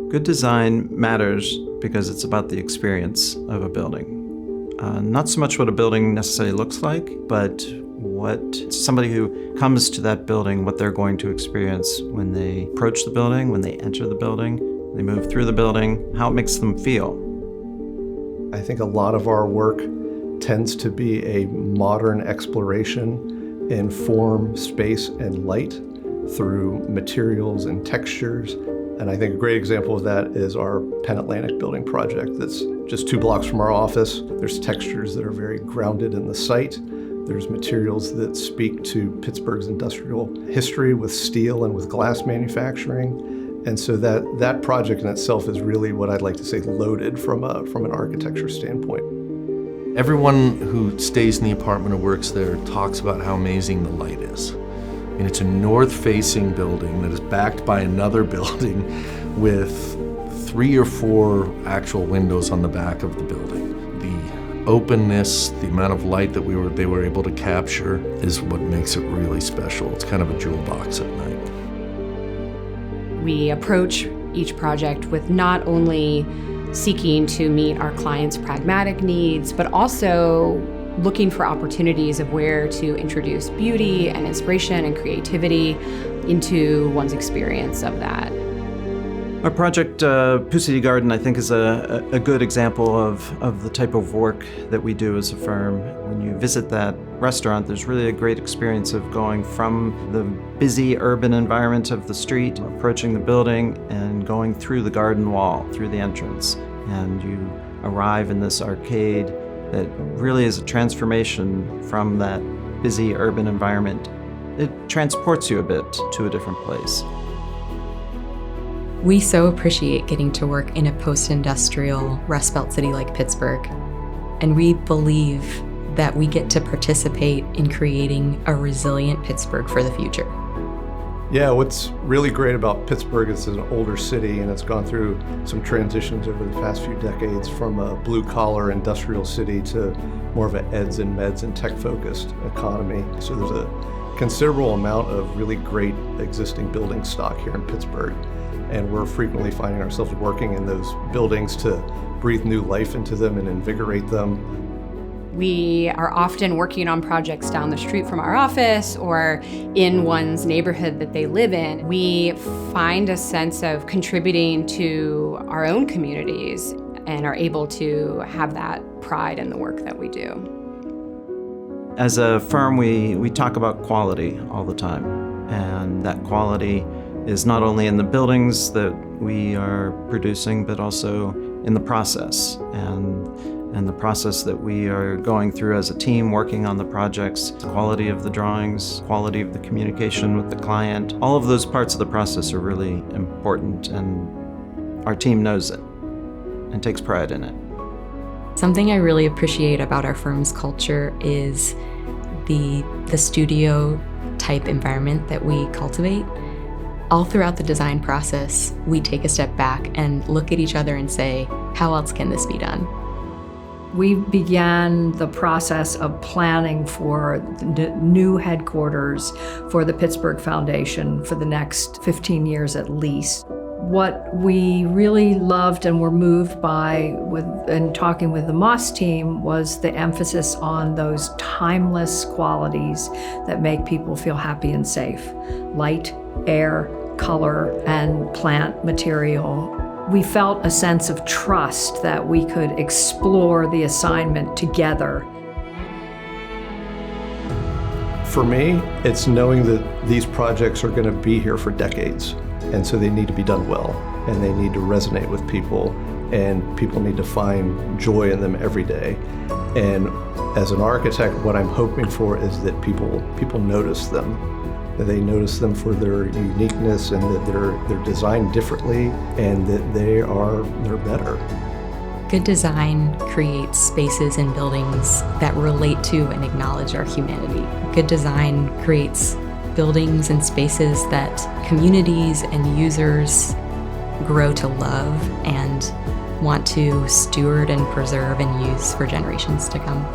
Good design matters because it's about the experience of a building. Not so much what a building necessarily looks like, but what somebody who comes to that building, what they're going to experience when they approach the building, when they enter the building, they move through the building, how it makes them feel. I think a lot of our work tends to be a modern exploration in form, space, and light through materials and textures. And I think a great example of that is our Penn Atlantic building project that's just 2 blocks from our office. There's textures that are very grounded in the site. There's materials that speak to Pittsburgh's industrial history with steel and with glass manufacturing. And so that project in itself is really what I'd like to say loaded from an architecture standpoint. Everyone who stays in the apartment or works there talks about how amazing the light is. I mean, it's a north-facing building that is backed by another building with 3 or 4 actual windows on the back of the building. The openness, the amount of light that they were able to capture is what makes it really special. It's kind of a jewel box at night. We approach each project with not only seeking to meet our clients' pragmatic needs, but also looking for opportunities of where to introduce beauty and inspiration and creativity into one's experience of that. Our project, Poussity Garden, I think is a good example of the type of work that we do as a firm. When you visit that restaurant, there's really a great experience of going from the busy urban environment of the street, approaching the building, and going through the garden wall, through the entrance. And you arrive in this arcade that really is a transformation from that busy urban environment. It transports you a bit to a different place. We so appreciate getting to work in a post-industrial Rust Belt city like Pittsburgh, and we believe that we get to participate in creating a resilient Pittsburgh for the future. Yeah, what's really great about Pittsburgh is it's an older city and it's gone through some transitions over the past few decades from a blue-collar industrial city to more of an eds and meds and tech-focused economy. So there's a considerable amount of really great existing building stock here in Pittsburgh, and we're frequently finding ourselves working in those buildings to breathe new life into them and invigorate them. We are often working on projects down the street from our office or in one's neighborhood that they live in. We find a sense of contributing to our own communities and are able to have that pride in the work that we do. As a firm, we talk about quality all the time, and that quality is not only in the buildings that we are producing, but also in the process and the process that we are going through as a team working on the projects, the quality of the drawings, quality of the communication with the client. All of those parts of the process are really important, and our team knows it and takes pride in it. Something I really appreciate about our firm's culture is the studio type environment that we cultivate. All throughout the design process, we take a step back and look at each other and say, how else can this be done? We began the process of planning for the new headquarters for the Pittsburgh Foundation for the next 15 years at least. What we really loved and were moved by in talking with the Moss team was the emphasis on those timeless qualities that make people feel happy and safe. Light, air, color, and plant material. We felt a sense of trust that we could explore the assignment together. For me, it's knowing that these projects are going to be here for decades, and so they need to be done well, and they need to resonate with people, and people need to find joy in them every day. And as an architect, what I'm hoping for is that people notice them. That they notice them for their uniqueness and that they're designed differently and that they're better. Good design creates spaces and buildings that relate to and acknowledge our humanity. Good design creates buildings and spaces that communities and users grow to love and want to steward and preserve and use for generations to come.